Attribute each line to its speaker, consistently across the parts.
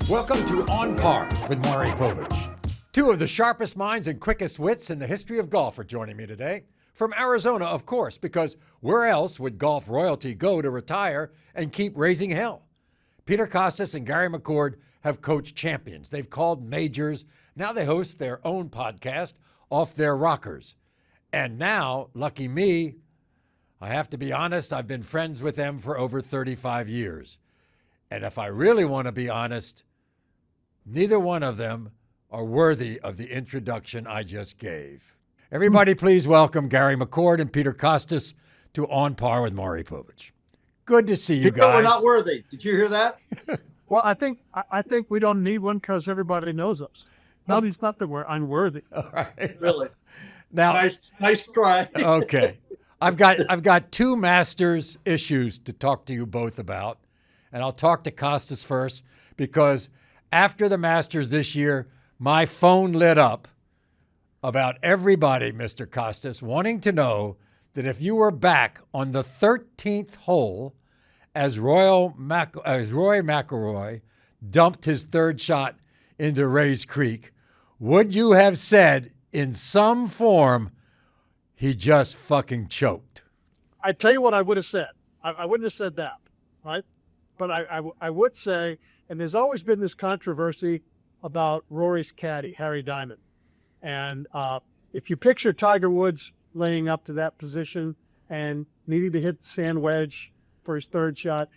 Speaker 1: Welcome to On Par with Maury Povich. Two of the sharpest minds and quickest wits in the history of golf are joining me today. From Arizona, of course, because where else would golf royalty go to retire and keep raising hell? Peter Kostis and Gary McCord have coached champions. They've called majors. Now they host their own podcast, Off Their Rockers. And now, lucky me, I have to be honest, I've been friends with them for over 35 years. And if I really want to be honest, neither one of them are worthy of the introduction I just gave. Everybody please welcome Gary McCord and Peter Kostis to On Par with Maury Povich. Good to see you guys.
Speaker 2: We're not worthy. Did you hear that?
Speaker 3: Well, I think we don't need one because everybody knows us. Nobody's not that we're unworthy.
Speaker 1: All right.
Speaker 2: Really?
Speaker 1: Now,
Speaker 2: nice try.
Speaker 1: Okay. I've got two Masters issues to talk to you both about. And I'll talk to Kostis first because after the Masters this year, my phone lit up about everybody, Mr. Kostis, wanting to know that if you were back on the 13th hole as Rory McIlroy dumped his third shot into Rae's Creek, would you have said in some form he just fucking choked?
Speaker 3: I tell you what I would have said. I wouldn't have said that, right? But I would say, and there's always been this controversy about Rory's caddy, Harry Diamond. And if you picture Tiger Woods laying up to that position and needing to hit the sand wedge for his third shot,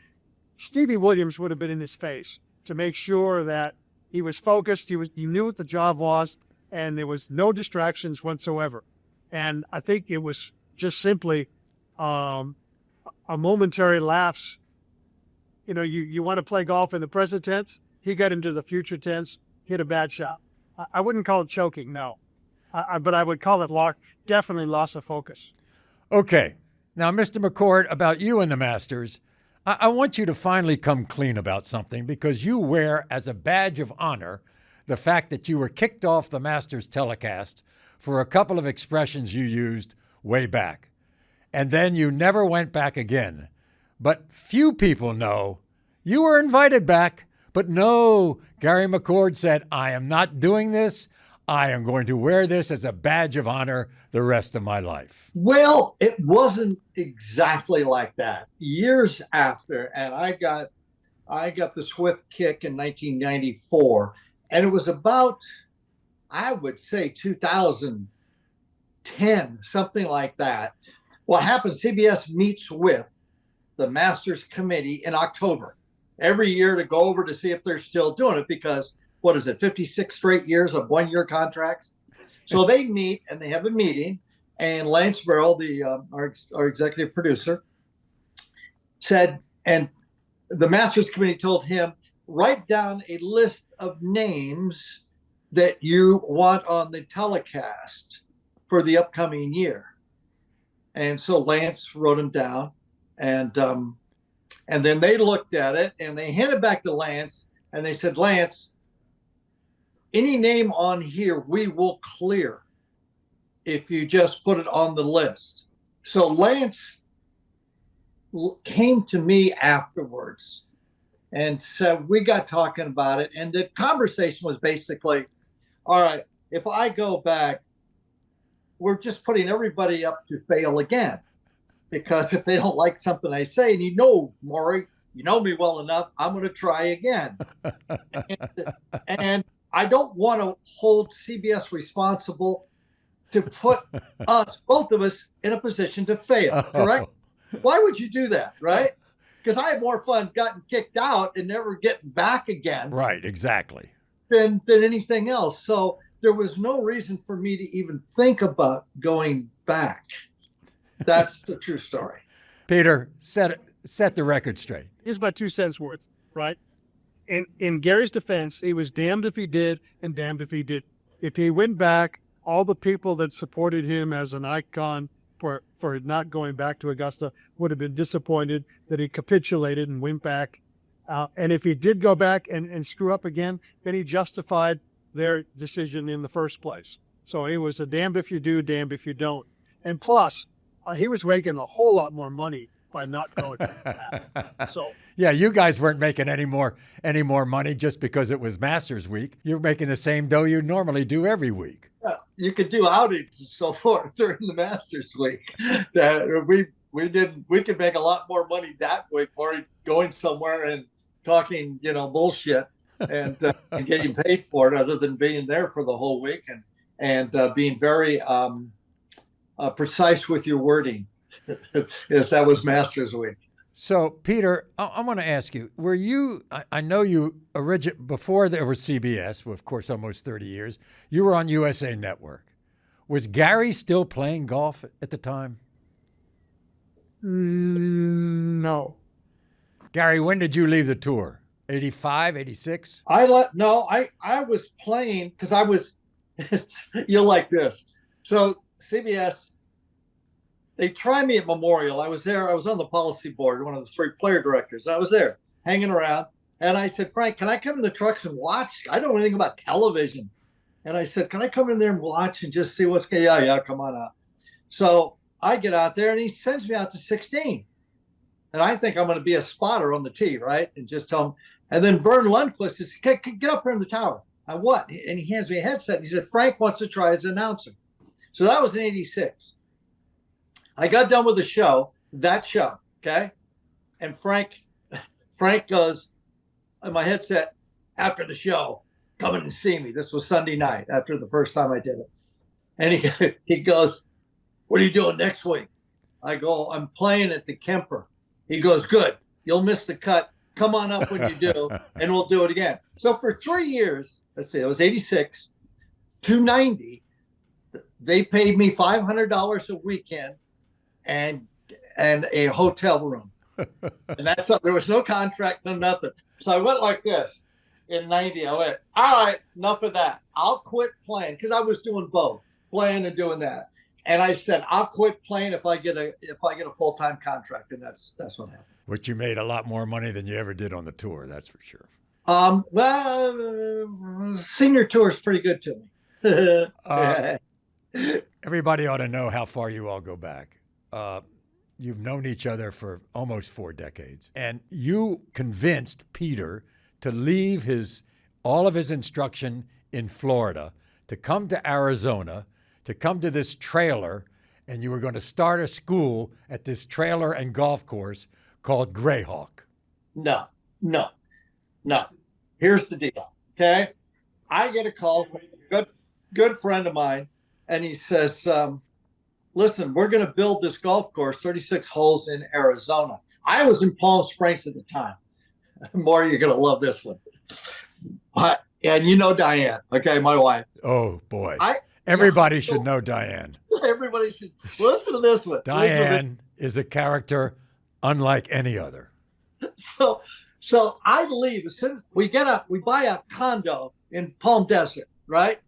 Speaker 3: Stevie Williams would have been in his face to make sure that he was focused, he knew what the job was, and there was no distractions whatsoever. And I think it was just simply a momentary lapse. You know, you want to play golf in the present tense. He got into the future tense, hit a bad shot. I wouldn't call it choking, no. But I would call it definitely loss of focus.
Speaker 1: Okay. Now, Mr. McCord, about you and the Masters, I want you to finally come clean about something because you wear as a badge of honor the fact that you were kicked off the Masters telecast for a couple of expressions you used way back. And then you never went back again. But few people know you were invited back. But no, Gary McCord said, I am not doing this. I am going to wear this as a badge of honor the rest of my life.
Speaker 2: Well, it wasn't exactly like that. Years after, and I got the Swift kick in 1994, and it was about, I would say, 2010, something like that. What happens, CBS meets with the Masters Committee in October every year to go over to see if they're still doing it because, 56 straight years of one-year contracts? So they meet and they have a meeting, and Lance Burrell, our executive producer, said, and the Masters Committee told him, write down a list of names that you want on the telecast for the upcoming year. And so Lance wrote them down. And then they looked at it and they handed back to Lance and they said, Lance, any name on here we will clear if you just put it on the list. So Lance came to me afterwards and said, we got talking about it. And the conversation was basically, all right, if I go back, we're just putting everybody up to fail again. Because if they don't like something I say, and you know, Maury, you know me well enough, I'm going to try again. and I don't want to hold CBS responsible to put us, both of us, in a position to fail, correct? Why would you do that, right? Because I had more fun getting kicked out and never getting back again.
Speaker 1: Right, exactly.
Speaker 2: Than anything else. So there was no reason for me to even think about going back. That's the true story.
Speaker 1: Peter, set the record straight.
Speaker 3: Here's my 2 cents worth, right? In Gary's defense, he was damned if he did and damned if he did. If he went back, all the people that supported him as an icon for not going back to Augusta would have been disappointed that he capitulated and went back. And if he did go back and screw up again, then he justified their decision in the first place. So it was a damned if you do, damned if you don't. And plus, he was making a whole lot more money by not going back. So
Speaker 1: Yeah, you guys weren't making any more money just because it was Masters Week. You're making the same dough you normally do every week.
Speaker 2: You could do outings and so forth during the Masters Week. We could make a lot more money that week, or going somewhere and talking, bullshit and getting paid for it, other than being there for the whole week and being very precise with your wording. Yes, that was Masters Week.
Speaker 1: So, Peter, I want to ask you, were you, I know you before there was CBS, of course, almost 30 years, you were on USA Network. Was Gary still playing golf at the time?
Speaker 3: No.
Speaker 1: Gary, when did you leave the tour? 85, 86?
Speaker 2: I was playing because I was, you'll like this. So CBS, they tried me at Memorial. I was there. I was on the policy board, one of the 3 player directors. I was there hanging around. And I said, Frank, can I come in the trucks and watch? I don't know anything about television. And I said, can I come in there and watch and just see what's going on? Yeah, come on out. So I get out there and he sends me out to 16. And I think I'm going to be a spotter on the tee, right? And just tell him. And then Vern Lundquist says, get up here in the tower. I what? And he hands me a headset. And he said, Frank wants to try as an announcer. So that was in 86. I got done with that show, okay? And Frank goes, on my headset, after the show, come in and see me. This was Sunday night after the first time I did it. And he goes, what are you doing next week? I go, I'm playing at the Kemper. He goes, good. You'll miss the cut. Come on up when you do, and we'll do it again. So for 3 years, let's see, it was 86 to 90, they paid me $500 a weekend and a hotel room. And that's up. There was no contract, no nothing. So I went like this in 90. I went, all right, enough of that. I'll quit playing, because I was doing both, playing and doing that. And I said, I'll quit playing if I get a full-time contract. And that's what happened.
Speaker 1: Which you made a lot more money than you ever did on the tour, that's for sure.
Speaker 2: Well, senior tour is pretty good to me.
Speaker 1: Everybody ought to know how far you all go back. You've known each other for almost 4 decades, and you convinced Peter to leave all of his instruction in Florida to come to Arizona, to come to this trailer, and you were going to start a school at this trailer and golf course called Greyhawk.
Speaker 2: No. Here's the deal, okay? I get a call from a good friend of mine, and he says, listen, we're going to build this golf course, 36 holes in Arizona. I was in Palm Springs at the time. Maury, you're going to love this one. And you know Diane, okay, my wife.
Speaker 1: Oh, boy. Everybody should know Diane.
Speaker 2: Everybody should listen to this one.
Speaker 1: Diane is a character unlike any other.
Speaker 2: So I leave as soon as we buy a condo in Palm Desert, right?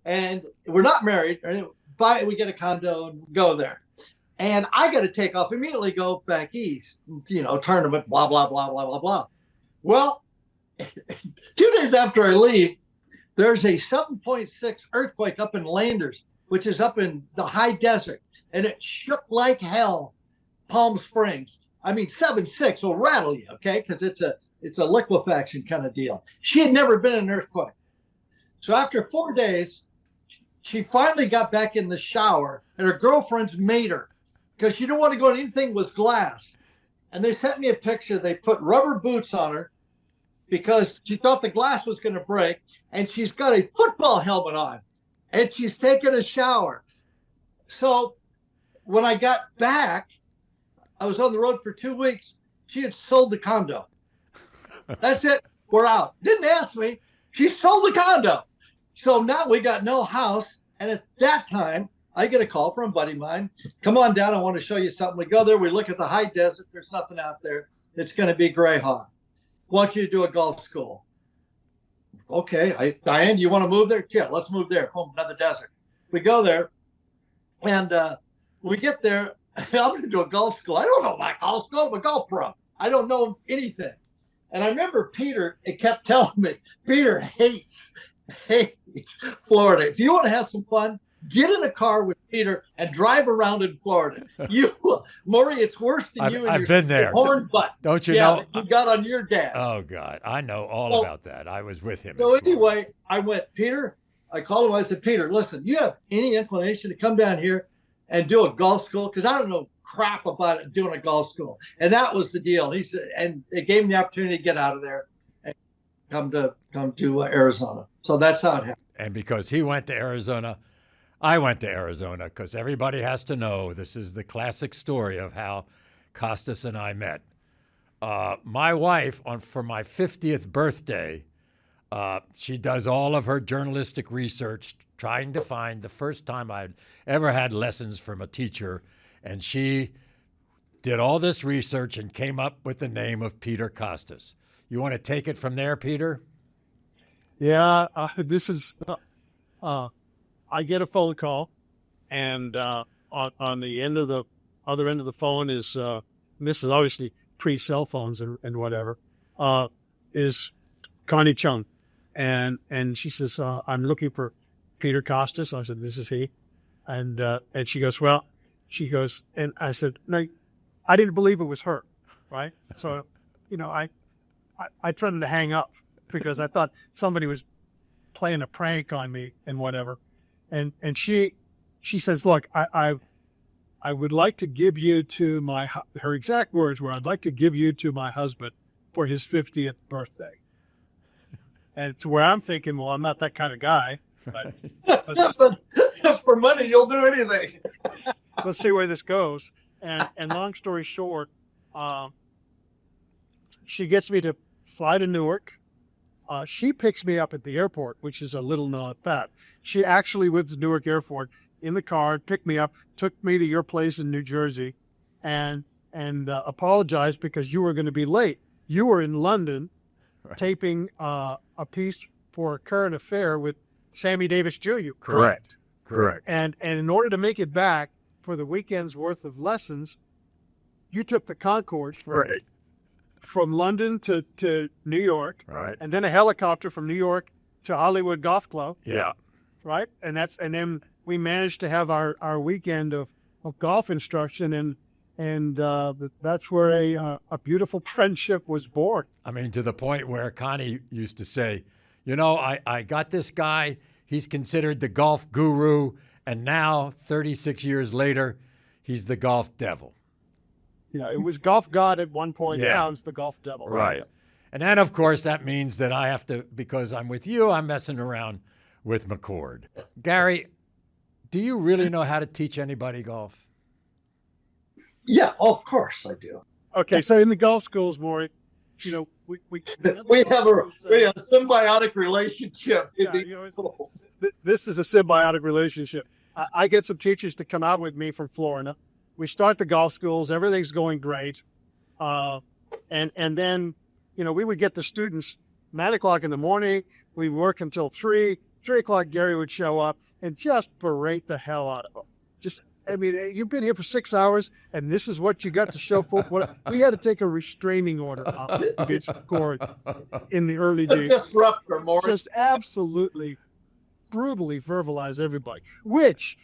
Speaker 2: And we're not married. We get a condo and go there. And I got to take off immediately, go back east, tournament, blah, blah, blah, blah, blah, blah. Well, 2 days after I leave, there's a 7.6 earthquake up in Landers, which is up in the high desert. And it shook like hell, Palm Springs. I mean, 7.6 will rattle you, okay? Because it's a liquefaction kind of deal. She had never been in an earthquake. So after 4 days, she finally got back in the shower, and her girlfriends made her because she didn't want to go in anything with glass. And they sent me a picture. They put rubber boots on her because she thought the glass was going to break, and she's got a football helmet on, and she's taking a shower. So when I got back, I was on the road for 2 weeks. She had sold the condo. That's it. We're out. Didn't ask me. She sold the condo. So now we got no house. And at that time, I get a call from a buddy of mine. Come on down. I want to show you something. We go there. We look at the high desert. There's nothing out there. It's going to be Greyhawk. Want you to do a golf school. Okay. Diane, you want to move there? Yeah, let's move there. Home, another desert. We go there. And we get there. I'm going to do a golf school. I don't know about golf school. I'm a golf pro. I don't know anything. And I remember Peter, it kept telling me, Peter hates Florida. If you want to have some fun, get in a car with Peter, and drive around in Florida. Maury, it's worse than you and
Speaker 1: I've
Speaker 2: your
Speaker 1: been there.
Speaker 2: horn butt.
Speaker 1: Don't you know?
Speaker 2: You got on your dash.
Speaker 1: Oh, God. I know all about that. I was with him.
Speaker 2: So anyway, I went, Peter, I called him. I said, Peter, listen, you have any inclination to come down here and do a golf school? Because I don't know crap about doing a golf school. And that was the deal. He said, and it gave him the opportunity to get out of there and come to Arizona. So that's how it happened.
Speaker 1: And because he went to Arizona, I went to Arizona, because everybody has to know this is the classic story of how Kostis and I met. My wife, for my 50th birthday, she does all of her journalistic research, trying to find the first time I'd ever had lessons from a teacher. And she did all this research and came up with the name of Peter Kostis. You want to take it from there, Peter?
Speaker 3: Yeah, this is, I get a phone call, and on the other end of the phone is, and this is obviously pre-cell phones and whatever, is Connie Chung. And she says, I'm looking for Peter Kostis. I said, this is he. And she goes, and I said, no, I didn't believe it was her, right? So, I tried to hang up because I thought somebody was playing a prank on me and whatever. And she says, look, I would like to give you to her exact words were, I'd like to give you to my husband for his 50th birthday. And it's where I'm thinking, well, I'm not that kind of guy. But
Speaker 2: for money, you'll do anything.
Speaker 3: Let's see where this goes. And long story short, she gets me to fly to Newark. She picks me up at the airport, which is a little known fact. She actually went to Newark Airport in the car, picked me up, took me to your place in New Jersey, and apologized because you were going to be late. You were in London taping a piece for a current affair with Sammy Davis Jr.
Speaker 1: Correct.
Speaker 3: And in order to make it back for the weekend's worth of lessons, you took the Concorde from London to New York,
Speaker 1: Right.
Speaker 3: and then a helicopter from New York to Hollywood Golf Club.
Speaker 1: Yeah.
Speaker 3: Right. And then we managed to have our weekend of golf instruction, and that's where a beautiful friendship was born.
Speaker 1: I mean, to the point where Connie used to say, I got this guy, he's considered the golf guru, and now, 36 years later, he's the golf devil.
Speaker 3: Yeah, it was golf god at one point.
Speaker 1: Yeah.
Speaker 3: Now it's the golf devil.
Speaker 1: Right. And then, of course, that means that I have to, because I'm with you, I'm messing around with McCord. Gary, do you really know how to teach anybody golf?
Speaker 2: Yeah, of course I do.
Speaker 3: Okay, so in the golf schools, Maury, we
Speaker 2: have a symbiotic relationship.
Speaker 3: Yeah, this is a symbiotic relationship. I get some teachers to come out with me from Florida. We start the golf schools. Everything's going great. And then, we would get the students 9 o'clock in the morning. We'd work until 3 o'clock. Gary would show up and just berate the hell out of them. You've been here for 6 hours, and this is what you got to show for. We had to take a restraining order out against McCord in the early days.
Speaker 2: Disruptor, Maury.
Speaker 3: Just absolutely brutally verbalize everybody. Which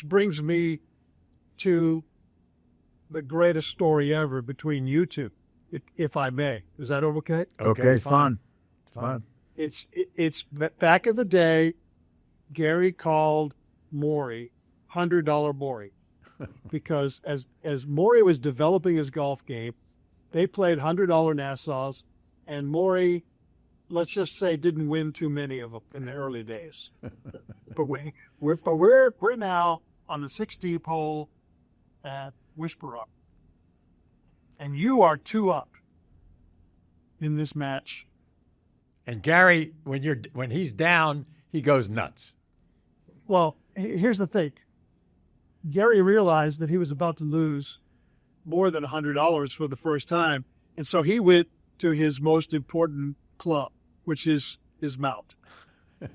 Speaker 3: brings me to the greatest story ever between you two, if I may. Is that okay?
Speaker 1: Okay,
Speaker 4: fun.
Speaker 3: It's back in the day. Gary called Maury $100 Maury because as Maury was developing his golf game, they played $100 Nassaus, and Maury, let's just say, didn't win too many of them in the early days. But we're now on the 16th hole at Whisper Up, and you are 2 up in this match.
Speaker 1: And Gary, when he's down, he goes nuts.
Speaker 3: Well, here's the thing. Gary realized that he was about to lose more than $100 for the first time, and so he went to his most important club, which is his mount.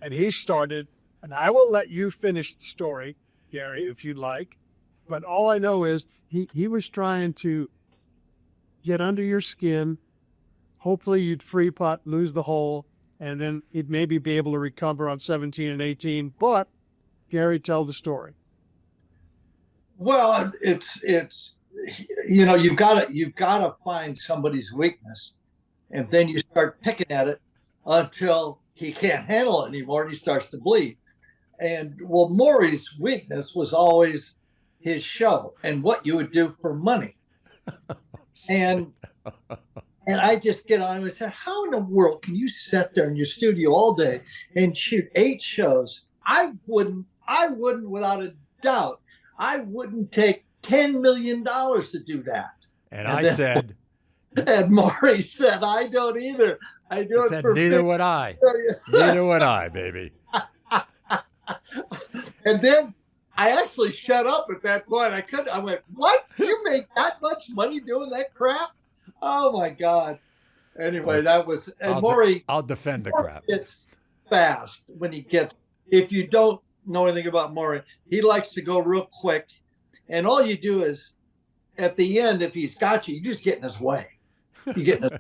Speaker 3: And he started, and I will let you finish the story, Gary, if you'd like, but all I know is he was trying to get under your skin. Hopefully you'd free putt, lose the hole, and then he'd maybe be able to recover on 17 and 18. But, Gary, tell the story.
Speaker 2: Well, it's you've got to find somebody's weakness, and then you start picking at it until he can't handle it anymore and he starts to bleed. And well, Maury's weakness was always his show and what you would do for money. And and I just get on him and say, how in the world can you sit there in your studio all day and shoot 8 shows? I wouldn't without a doubt. I wouldn't take $10 million to do that.
Speaker 1: And I said,
Speaker 2: and Maury said, I don't either. I do
Speaker 1: I
Speaker 2: it
Speaker 1: said,
Speaker 2: for
Speaker 1: neither
Speaker 2: 50
Speaker 1: would I. Neither would I, baby.
Speaker 2: And then I actually shut up at that point. I went, what? You make that much money doing that crap? Oh my God. Anyway, that was, and Maury.
Speaker 1: I'll defend the crap.
Speaker 2: It's fast when he gets, if you don't know anything about Maury, he likes to go real quick. And all you do is, at the end, if he's got you, you just get in his way. You get in his,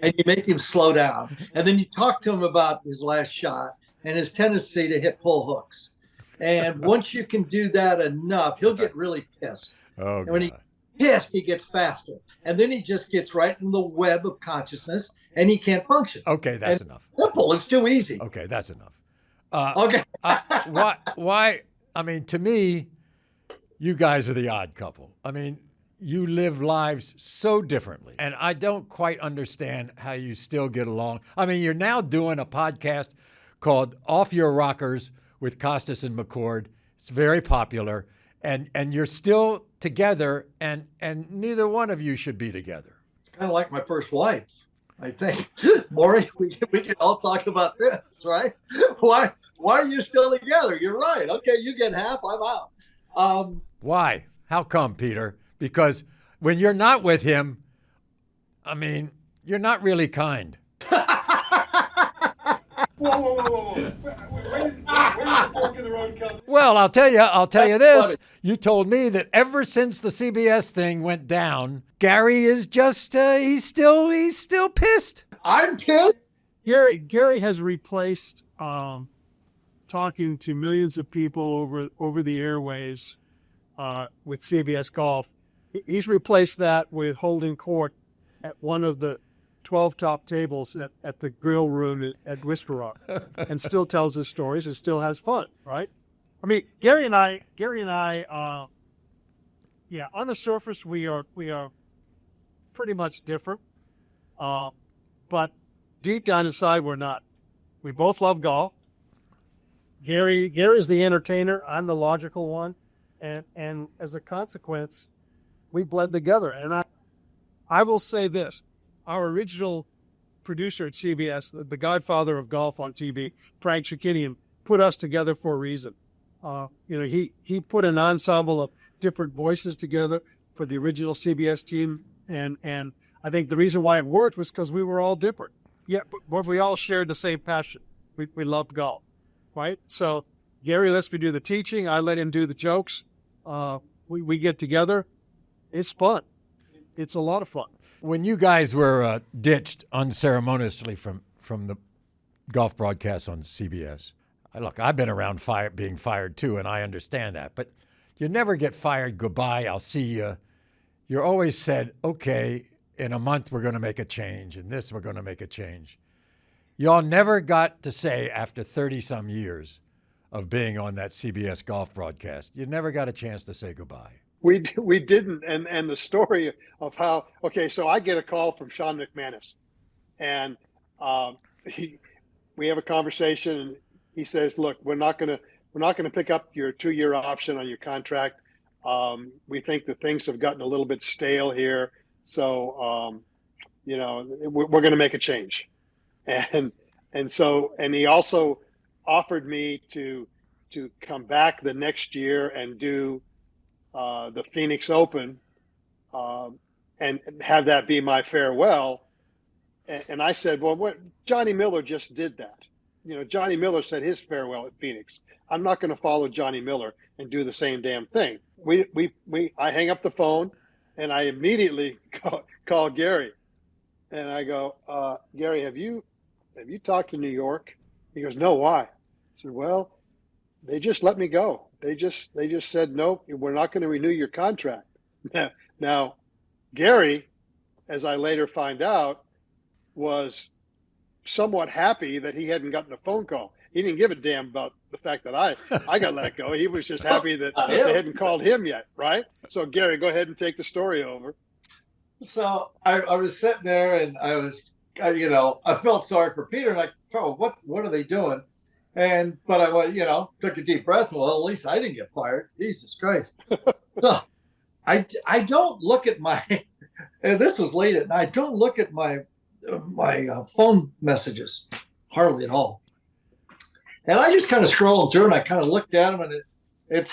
Speaker 2: and you make him slow down. And then you talk to him about his last shot and his tendency to hit pull hooks. And once you can do that enough, he'll get really pissed.
Speaker 1: Oh,
Speaker 2: and when he pissed, he gets faster. And then he just gets right in the web of consciousness and he can't function.
Speaker 1: Okay, that's enough.
Speaker 2: Simple. It's too easy.
Speaker 1: Okay, that's enough.
Speaker 2: Okay.
Speaker 1: Why? I mean, to me, you guys are the odd couple. I mean, you live lives so differently. And I don't quite understand how you still get along. I mean, you're now doing a podcast called Off Your Rockers with Kostis and McCord. It's very popular. And you're still together, and neither one of you should be together.
Speaker 2: It's kind of like my first wife, I think. Maury, we can all talk about this, right? Why are you still together? You're right. Okay, you get half, I'm out.
Speaker 1: Why? How come, Peter? Because when you're not with him, I mean, you're not really kind.
Speaker 3: Whoa. Where's the fork in the road come?
Speaker 1: Well, I'll tell you this.
Speaker 2: Funny.
Speaker 1: You told me that ever since the CBS thing went down, Gary is just, he's still pissed.
Speaker 2: I'm pissed.
Speaker 3: Gary has replaced talking to millions of people over the airways with CBS Golf. He's replaced that with holding court at one of the 12 top tables at the grill room at Whisper Rock, and still tells his stories and still has fun, right? I mean, Gary and I, on the surface we are pretty much different, but deep down inside we're not. We both love golf. Gary's the entertainer. I'm the logical one, and as a consequence, we blend together. And I will say this. Our original producer at CBS, the godfather of golf on TV, Frank Shakinian, put us together for a reason. He put an ensemble of different voices together for the original CBS team, and I think the reason why it worked was because we were all different. Yeah, but we all shared the same passion. We loved golf, right? So Gary lets me do the teaching. I let him do the jokes. We get together. It's fun. It's a lot of fun.
Speaker 1: When you guys were ditched unceremoniously from the golf broadcast on CBS, look, I've been around being fired too, and I understand that. But you never get fired, goodbye, I'll see you. You're always said, okay, in a month we're going to make a change, and this we're going to make a change. Y'all never got to say, after 30-some years of being on that CBS golf broadcast, you never got a chance to say goodbye.
Speaker 4: We didn't, and the story of how, okay, so I get a call from Sean McManus, and we have a conversation, and he says, look, we're not gonna pick up your 2-year option on your contract. We think that things have gotten a little bit stale here, so we're going to make a change, and he also offered me to come back the next year and do the Phoenix Open, and have that be my farewell. And I said, well, what Johnny Miller just did that. Johnny Miller said his farewell at Phoenix. I'm not going to follow Johnny Miller and do the same damn thing. I hang up the phone, and I immediately call Gary, and I go, Gary, have you talked to New York? He goes, no, why? I said, well, they just let me go. They just said, nope, we're not going to renew your contract. Now, Gary, as I later find out, was somewhat happy that he hadn't gotten a phone call. He didn't give a damn about the fact that I got let go. He was just happy that they hadn't called him yet, right? So, Gary, go ahead and take the story over.
Speaker 2: So I was sitting there, and I felt sorry for Peter. Like, oh, what are they doing? But I went, took a deep breath. Well, at least I didn't get fired. Jesus Christ. So I don't look at my, and this was late at night. I don't look at my phone messages hardly at all. And I just kind of scrolled through, and I kind of looked at them, and it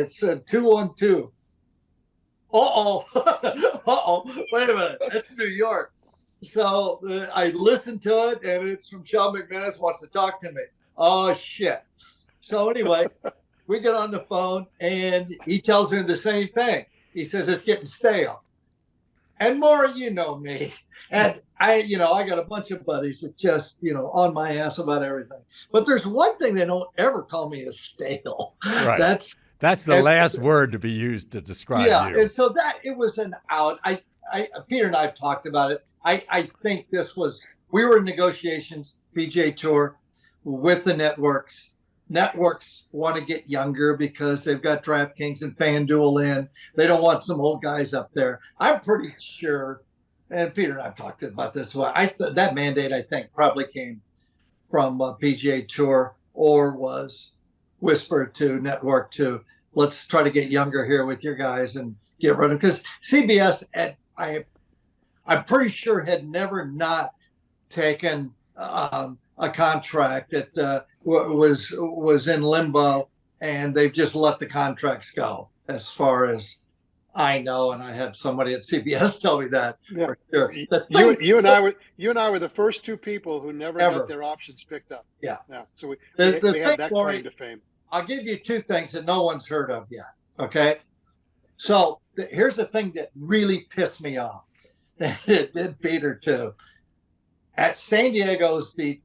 Speaker 2: said 212. Wait a minute, that's New York. So I listened to it, and it's from Sean McManus wants to talk to me. Oh shit. So anyway, we get on the phone, and he tells me the same thing. He says it's getting stale. And Maury, you know me, and I got a bunch of buddies that just on my ass about everything. But there's one thing they don't ever call me is stale.
Speaker 1: Right. That's the last word to be used to describe you.
Speaker 2: Yeah, and so that it was an out. Peter and I have talked about it. I think we were in negotiations, PGA Tour, with the networks. Networks want to get younger because they've got DraftKings and FanDuel in. They don't want some old guys up there. I'm pretty sure, and Peter and I have talked about this. That mandate, I think, probably came from PGA Tour or was whispered to network to let's try to get younger here with your guys and get rid of, because CBS I'm pretty sure had never not taken a contract that was in limbo, and they've just let the contracts go, as far as I know. And I had somebody at CBS tell me that.
Speaker 4: Yeah.
Speaker 2: For sure.
Speaker 4: You and I were the first two people who never got their options picked up.
Speaker 2: Yeah.
Speaker 4: So we
Speaker 2: The
Speaker 4: had that claim to fame.
Speaker 2: I'll give you two things that no one's heard of yet. Okay. So here's the thing that really pissed me off. It did Peter too. At San Diego's, the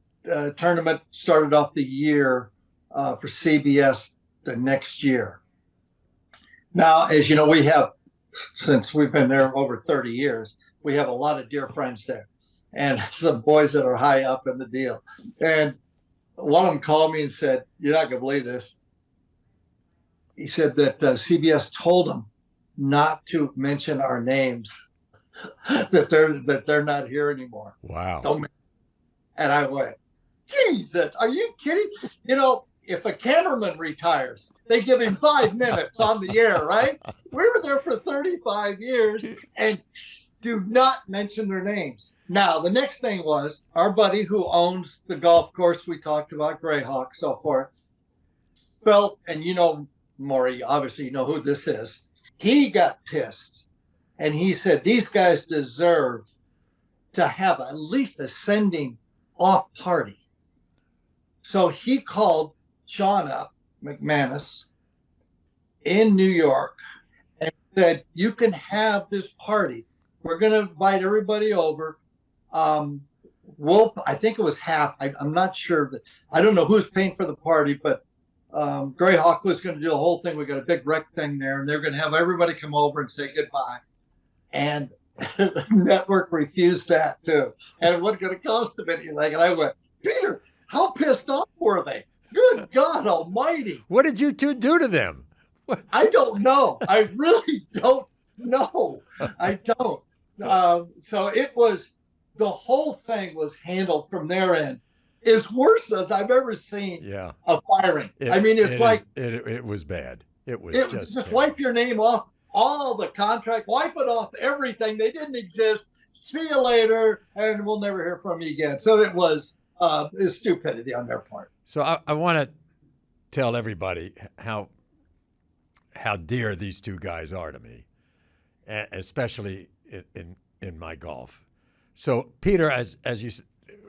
Speaker 2: tournament started off the year for CBS the next year. Now, as you know, we have, since we've been there over 30 years, we have a lot of dear friends there and some boys that are high up in the deal. And one of them called me and said, "You're not going to believe this." He said that CBS told him not to mention our names, that they're not here anymore.
Speaker 1: Wow.
Speaker 2: And I went, Jesus, are you kidding? If a cameraman retires, they give him 5 minutes on the air, right? We were there for 35 years and do not mention their names. Now, the next thing was our buddy who owns the golf course we talked about, Greyhawk, so forth, felt, and Maury, obviously you know who this is. He got pissed, and he said these guys deserve to have at least a sending off party. So he called Sean up, McManus, in New York, and said, "You can have this party. We're going to invite everybody over. I think it was half. I'm not sure. I don't know who's paying for the party, but Greyhawk was going to do the whole thing. We got a big rec thing there, and they're going to have everybody come over and say goodbye." And the network refused that too, and it wasn't going to cost them anything. And I went, "Peter, how pissed off were they? Good God Almighty!
Speaker 1: What did you two do to them?"
Speaker 2: I don't know. I really don't know. I don't. So it was, the whole thing was handled from their end as worse as I've ever seen a firing.
Speaker 1: It was bad. It was just
Speaker 2: wipe your name off all the contract, wipe it off everything. They didn't exist. See you later, and we'll never hear from you again. So it was stupidity on their part.
Speaker 1: So I want to tell everybody how dear these two guys are to me, especially in my golf. So Peter, as you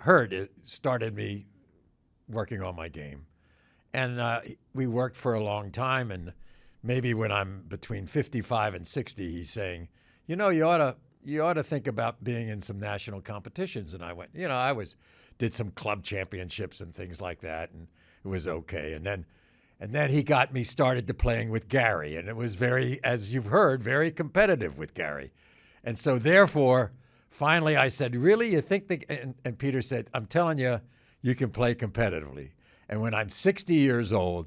Speaker 1: heard, it started me working on my game, and we worked for a long time. And maybe when I'm between 55 and 60, he's saying, you ought to think about being in some national competitions. And I went, did some club championships and things like that, and it was okay. And then And then he got me started to playing with Gary. And it was very, as you've heard, very competitive with Gary. And so therefore, finally I said, really, you think that, and Peter said, I'm telling you, you can play competitively. And when I'm 60 years old,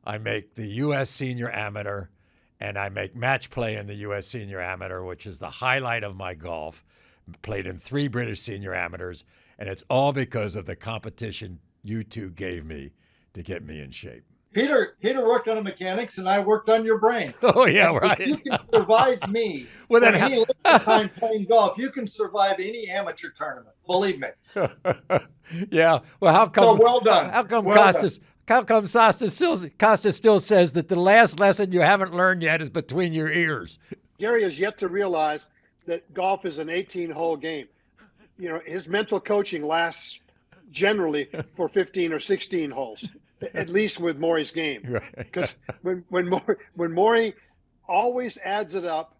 Speaker 1: I make the U.S. Senior Amateur, and I make match play in the U.S. Senior Amateur, which is the highlight of my golf. Played in 3 British Senior Amateurs, and it's all because of the competition you two gave me to get me in shape.
Speaker 2: Peter worked on the mechanics, and I worked on your brain.
Speaker 1: Oh, yeah,
Speaker 2: And
Speaker 1: right.
Speaker 2: If you can survive me
Speaker 1: Well,
Speaker 2: for
Speaker 1: then
Speaker 2: any length of time playing golf, you can survive any amateur tournament. Believe me.
Speaker 1: Yeah. Well, how come?
Speaker 2: So well done.
Speaker 1: How come
Speaker 2: Well
Speaker 1: Kostis? How come Kostis still says that the last lesson you haven't learned yet is between your ears?
Speaker 4: Gary has yet to realize that golf is an 18-hole game. You know, his mental coaching lasts generally for 15 or 16 holes, at least with Maury's game. Because when Maury always adds it up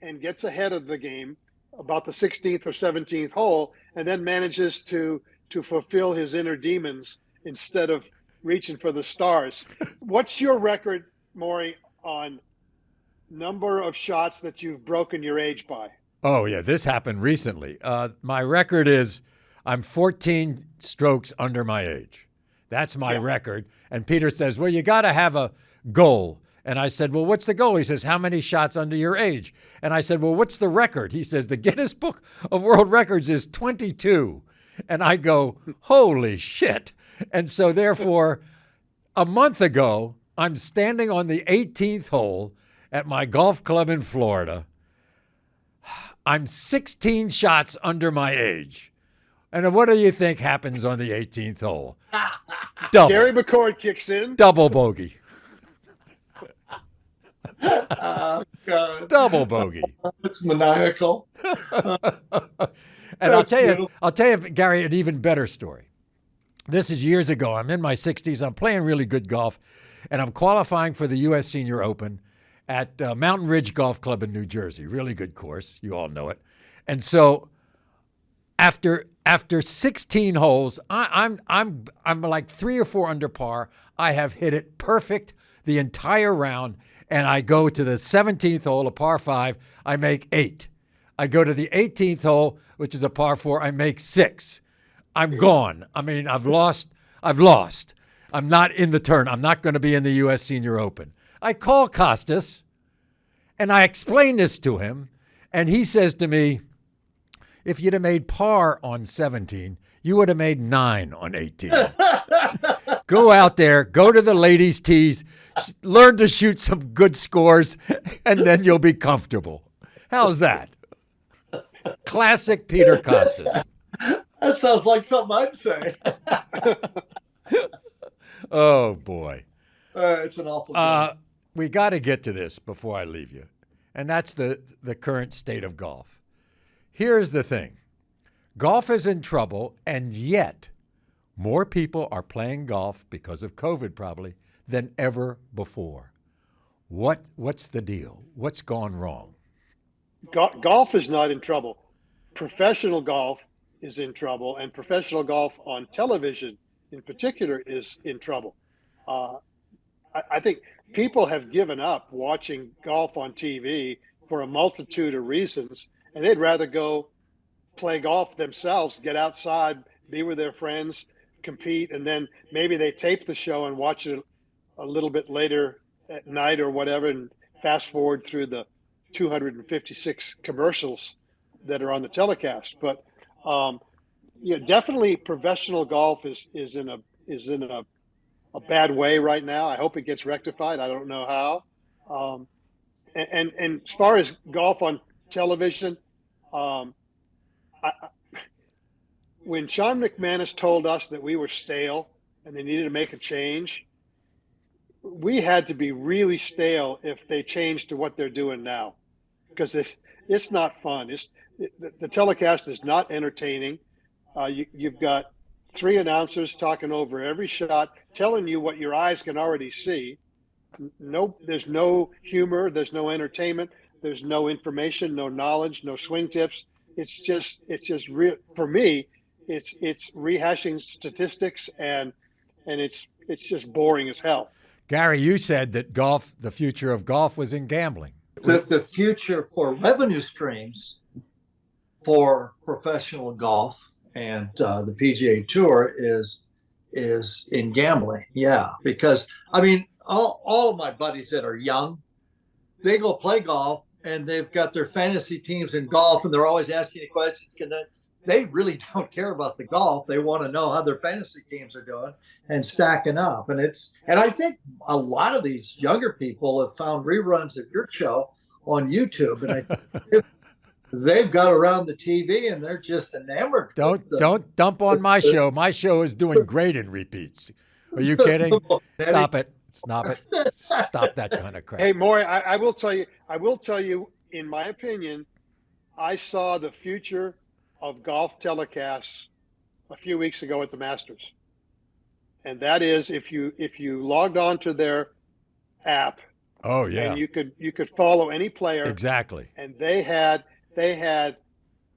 Speaker 4: and gets ahead of the game about the 16th or 17th hole, and then manages to fulfill his inner demons instead of reaching for the stars. What's your record, Maury, on number of shots that you've broken your age by?
Speaker 1: Oh, yeah, this happened recently. My record is I'm 14 strokes under my age. That's my record. And Peter says, well, you got to have a goal. And I said, well, what's the goal? He says, how many shots under your age? And I said, well, what's the record? He says, the Guinness Book of World Records is 22. And I go, holy shit. And so therefore, a month ago, I'm standing on the 18th hole at my golf club in Florida. I'm 16 shots under my age. And what do you think happens on the 18th hole? Double.
Speaker 4: Gary McCord kicks in.
Speaker 1: Double bogey.
Speaker 2: God.
Speaker 1: Double bogey.
Speaker 2: It's maniacal.
Speaker 1: And I'll tell you, Gary, an even better story. This is years ago. I'm in my 60s. I'm playing really good golf, and I'm qualifying for the U.S. Senior Open at Mountain Ridge Golf Club in New Jersey. Really good course. You all know it. And so after 16 holes, I'm like 3 or 4 under par. I have hit it perfect the entire round, and I go to the 17th hole, a par 5. I make 8. I go to the 18th hole, which is a par 4. I make 6. I'm gone. I mean, I've lost. I'm not in the turn. I'm not going to be in the U.S. Senior Open. I call Kostis, and I explain this to him, and he says to me, if you'd have made par on 17, you would have made 9 on 18. Go out there, go to the ladies' tees, learn to shoot some good scores, and then you'll be comfortable. How's that? Classic Peter Kostis.
Speaker 2: That sounds like something I'd say.
Speaker 1: Oh, boy.
Speaker 2: It's an awful game.
Speaker 1: We got to get to this before I leave you, and that's the current state of golf. Here's the thing. Golf is in trouble, and yet more people are playing golf because of COVID probably than ever before. What's the deal? What's gone wrong?
Speaker 4: Golf is not in trouble. Professional golf is in trouble, and professional golf on television in particular is in trouble. I think people have given up watching golf on TV for a multitude of reasons, and they'd rather go play golf themselves, get outside, be with their friends, compete, and then maybe they tape the show and watch it a little bit later at night or whatever, and fast forward through the 256 commercials that are on the telecast. But definitely professional golf is in a bad way right now. I hope it gets rectified. I don't know how. And as far as golf on television, when Sean McManus told us that we were stale and they needed to make a change, we had to be really stale if they changed to what they're doing now, because it's not fun. The telecast is not entertaining. You've got 3 announcers talking over every shot, telling you what your eyes can already see. There's no humor. There's no entertainment. There's no information, no knowledge, no swing tips. It's just real. For me, it's rehashing statistics, and it's just boring as hell.
Speaker 1: Gary, you said that the future of golf was in gambling.
Speaker 2: The future for revenue streams for professional golf and the PGA Tour is in gambling. Yeah, because I mean, all of my buddies that are young, they go play golf and they've got their fantasy teams in golf, and they're always asking you questions. They really don't care about the golf. They want to know how their fantasy teams are doing and stacking up. And I think a lot of these younger people have found reruns of your show on YouTube, and they've got around the TV and they're just enamored.
Speaker 1: Don't dump on my show. My show is doing great in repeats. Are you kidding? Stop it. Stop it. Stop that kind of crap.
Speaker 4: Hey, Maury, I will tell you, in my opinion, I saw the future of golf telecasts a few weeks ago at the Masters. And that is if you logged on to their app.
Speaker 1: Oh yeah.
Speaker 4: And you could follow any player.
Speaker 1: Exactly.
Speaker 4: And they had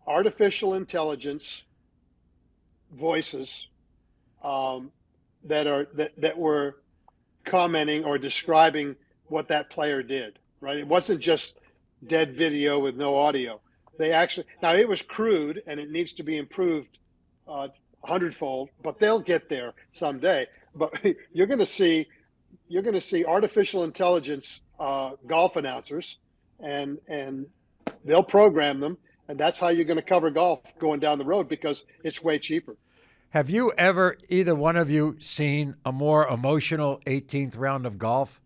Speaker 4: artificial intelligence voices that were commenting or describing what that player did, right? It wasn't just dead video with no audio. They actually, now it was crude and it needs to be improved 100-fold, but they'll get there someday. But you're going to see artificial intelligence golf announcers, and they'll program them, and that's how you're going to cover golf going down the road because it's way cheaper.
Speaker 1: Have you ever, either one of you, seen a more emotional 18th round of golf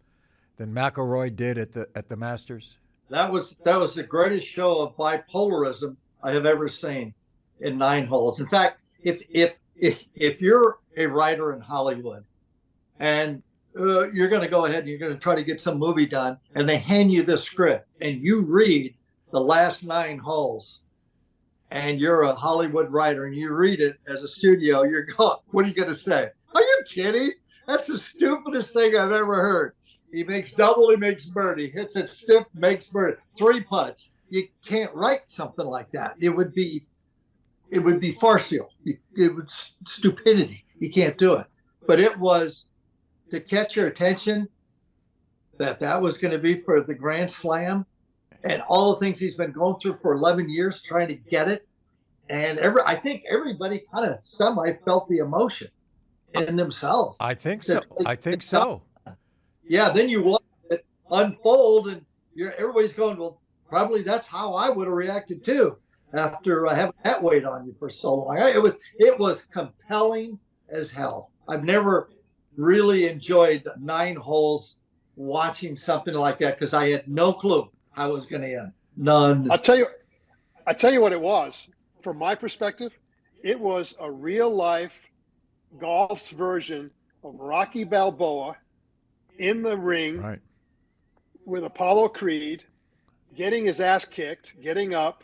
Speaker 1: than McIlroy did at the Masters?
Speaker 2: That was the greatest show of bipolarism I have ever seen in 9 holes. In fact, if you're a writer in Hollywood and you're going to go ahead and you're going to try to get some movie done, and they hand you this script and you read the last 9 holes, and you're a Hollywood writer and you read it as a studio, you're going, what are you going to say? Are you kidding? That's the stupidest thing I've ever heard. He makes double, he makes birdie, hits it stiff, makes birdie, 3 putts. You can't write something like that. It would be farcical. It would stupidity. You can't do it. But it was to catch your attention that was going to be for the Grand Slam, and all the things he's been going through for 11 years trying to get it. And I think everybody kind of semi felt the emotion in themselves.
Speaker 1: I think so. I think so.
Speaker 2: Yeah, then you watch it unfold, and everybody's going, well, probably that's how I would have reacted too after having that weight on you for so long. It was compelling as hell. I've never really enjoyed 9 holes watching something like that because I had no clue how it was going to end. None.
Speaker 4: I'll tell you what it was. From my perspective, it was a real life golf's version of Rocky Balboa in the ring,
Speaker 1: right,
Speaker 4: with Apollo Creed getting his ass kicked, getting up,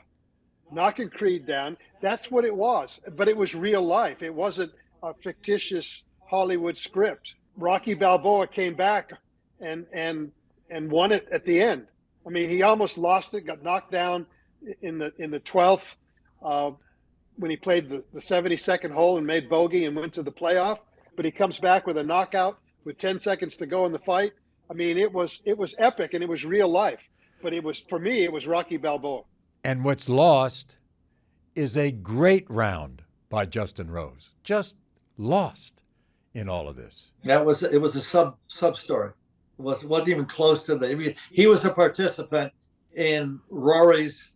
Speaker 4: knocking Creed down. That's what it was. But it was real life. It wasn't a fictitious Hollywood script. Rocky Balboa came back and won it at the end. I mean, he almost lost it, got knocked down in the 12th when he played the 72nd hole and made bogey and went to the playoff. But he comes back with a knockout with 10 seconds to go in the fight. I mean, it was epic and it was real life. But for me, it was Rocky Balboa.
Speaker 1: And what's lost is a great round by Justin Rose. Just lost in all of this.
Speaker 2: It was a sub story. It wasn't even close to he was a participant in Rory's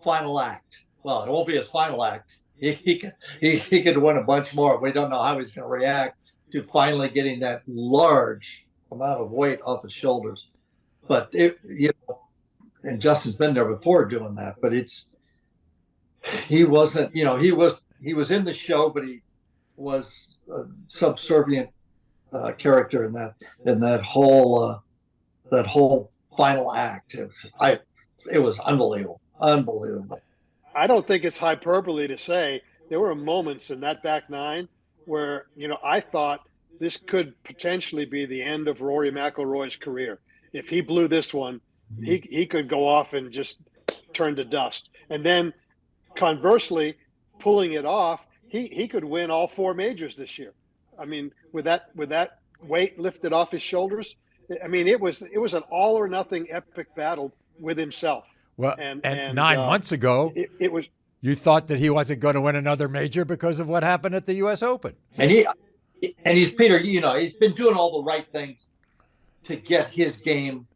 Speaker 2: final act. Well, it won't be his final act. He could win a bunch more. We don't know how he's going to react to finally getting that large amount of weight off his shoulders. But and Justin's been there before doing that. But he wasn't. He was in the show, but he was a subservient character in that whole final act. It was unbelievable.
Speaker 4: I don't think it's hyperbole to say there were moments in that back 9 where I thought this could potentially be the end of Rory McIlroy's career. If he blew this one, he could go off and just turn to dust. And then conversely, pulling it off, he could win all 4 majors this year. I mean, with that weight lifted off his shoulders. I mean, it was an all or nothing epic battle with himself.
Speaker 1: Well, and 9 months ago,
Speaker 4: it was.
Speaker 1: You thought that he wasn't going to win another major because of what happened at the U.S. Open.
Speaker 2: And he's Peter. He's been doing all the right things to get his game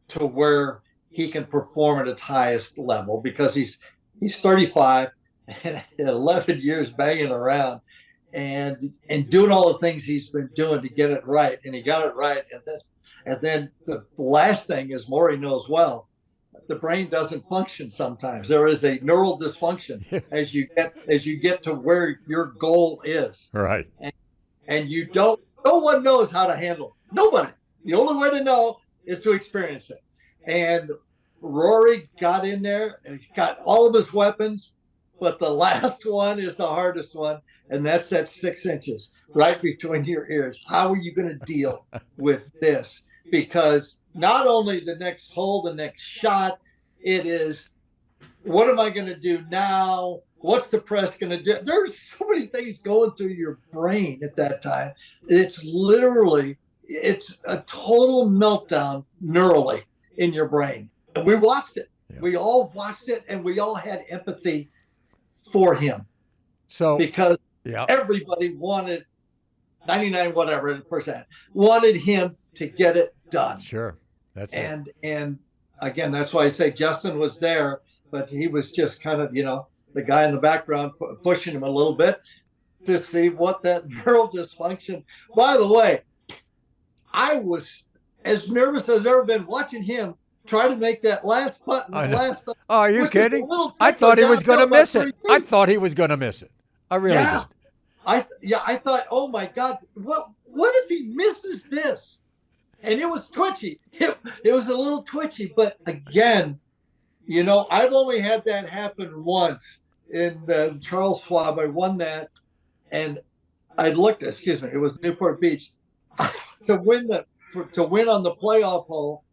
Speaker 2: to where he can perform at its highest level, because he's 35 and 11 years banging around and doing all the things he's been doing to get it right, and he got it right. And then the last thing is, Maury knows well, the brain doesn't function sometimes. There is a neural dysfunction as you get to where your goal is.
Speaker 1: Right.
Speaker 2: And no one knows how to handle it. Nobody. The only way to know is to experience it. And Rory got in there and got all of his weapons, but the last one is the hardest one, and that's that 6 inches right between your ears. How are you going to deal with this? Because not only the next hole, the next shot, it is, what am I going to do now? What's the press going to do? There's so many things going through your brain at that time. It's a total meltdown neurally in your brain. And we watched it. Yeah. We all watched it, and we all had empathy for him. So because everybody wanted 99 whatever percent wanted him to get it done.
Speaker 1: Sure. That's
Speaker 2: and again, that's why I say Justin was there, but he was just kind of, the guy in the background pushing him a little bit to see what that neural dysfunction. By the way, I was as nervous as I've ever been watching him try to make that last putt.
Speaker 1: Oh, are you kidding? I thought he was going to miss it. I thought he was going to miss it. I really did.
Speaker 2: I thought, oh my God, what if he misses this? And it was twitchy. It was a little twitchy, but again, I've only had that happen once in Charles Schwab. I won that, and I looked. Excuse me, it was Newport Beach to win on the playoff hole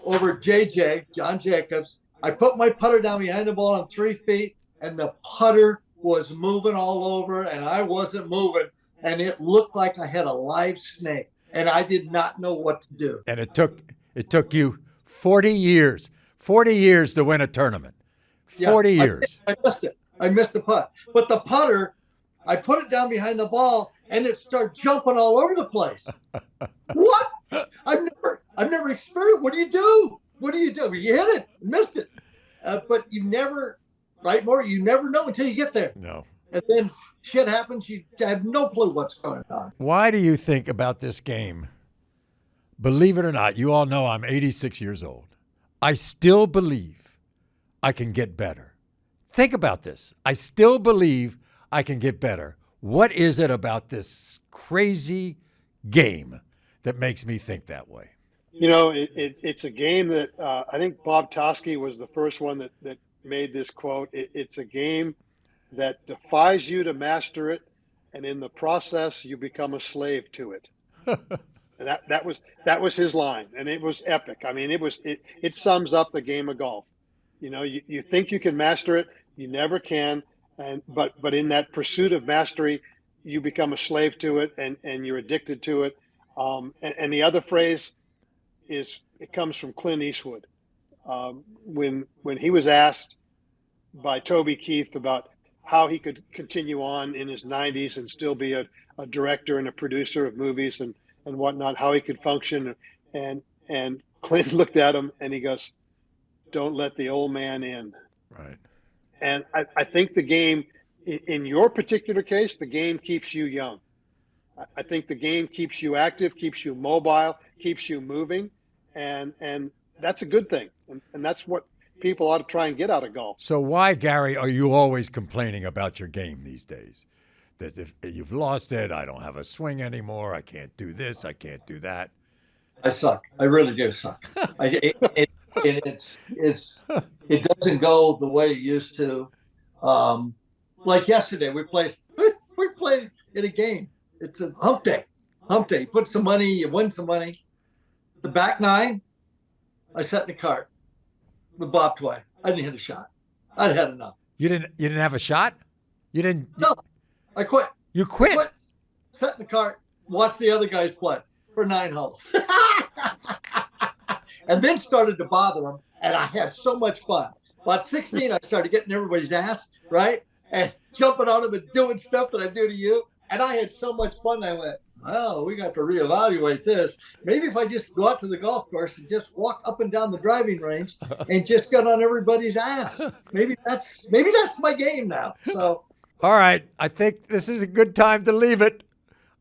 Speaker 2: over John Jacobs. I put my putter down behind the ball on 3 feet, and the putter was moving all over, and I wasn't moving, and it looked like I had a live snake. And I did not know what to do.
Speaker 1: And it took you 40 years to win a tournament. 40 years.
Speaker 2: I missed it. I missed the putt. But the putter, I put it down behind the ball, and it started jumping all over the place. What? I've never experienced. What do you do? You hit it, missed it. But you never, right, Maury? You never know until you get there.
Speaker 1: No.
Speaker 2: And then shit happens. You have no clue what's going on.
Speaker 1: Why do you think about this game? Believe it or not, you all know I'm 86 years old. I still believe I can get better. Think about this. I still believe I can get better. What is it about this crazy game that makes me think that way?
Speaker 4: It's a game that I think Bob Toski was the first one that made this quote. It's a game that defies you to master it, and in the process you become a slave to it. And that was his line, and it was epic. I mean, it sums up the game of golf. You think you can master it, you never can, but in that pursuit of mastery, you become a slave to it, and you're addicted to it. And the other phrase it comes from Clint Eastwood, when he was asked by Toby Keith about how he could continue on in his 90s and still be a director and a producer of movies and whatnot, how he could function. And Clint looked at him and he goes, "Don't let the old man in."
Speaker 1: Right.
Speaker 4: And I think the game, in your particular case, the game keeps you young. I think the game keeps you active, keeps you mobile, keeps you moving. And that's a good thing. And that's what people ought to try and get out of golf.
Speaker 1: So why, Gary, are you always complaining about your game these days? That if you've lost it, I don't have a swing anymore, I can't do this, I can't do that.
Speaker 2: I suck. I really do suck. It doesn't go the way it used to. Like yesterday, we played in a game. It's a hump day. You put some money, you win some money. The back nine, I sat in the cart with Bob Tway. I didn't hit a shot. I'd had enough.
Speaker 1: You didn't have a shot? You didn't?
Speaker 2: No, I quit.
Speaker 1: You quit?
Speaker 2: Sat in the cart, watched the other guys play. for 9 holes. And then started to bother them, and I had so much fun. About 16, I started getting everybody's ass, right? And jumping on them and doing stuff that I do to you. And I had so much fun. I went, well, we got to reevaluate this. Maybe if I just go out to the golf course and just walk up and down the driving range and just get on everybody's ass. Maybe that's my game now. So,
Speaker 1: all right, I think this is a good time to leave it.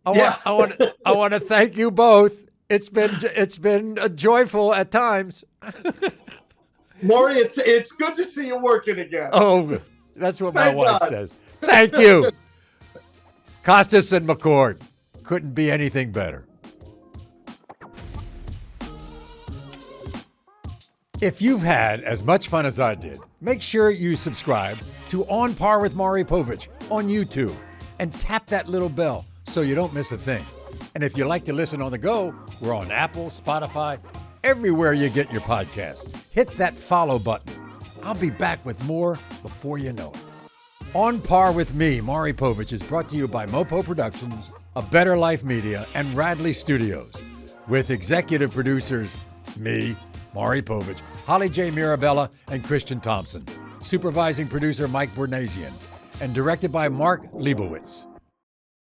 Speaker 1: I want to thank you both. It's been joyful at times.
Speaker 2: Maury, it's good to see you working again.
Speaker 1: Oh, that's what my
Speaker 2: Thank
Speaker 1: wife
Speaker 2: God.
Speaker 1: says. Thank you. Kostis and McCord. Couldn't be anything better. If you've had as much fun as I did, make sure you subscribe to On Par with Maury Povich on YouTube and tap that little bell so you don't miss a thing. And if you like to listen on the go, we're on Apple, Spotify, everywhere you get your podcast. Hit that follow button. I'll be back with more before you know it. On Par with me, Maury Povich, is brought to you by Mopo Productions, A Better Life Media, and Radley Studios, with executive producers, me, Maury Povich, Holly J. Mirabella, and Christian Thompson, supervising producer Mike Bernasian, and directed by Mark Leibowitz.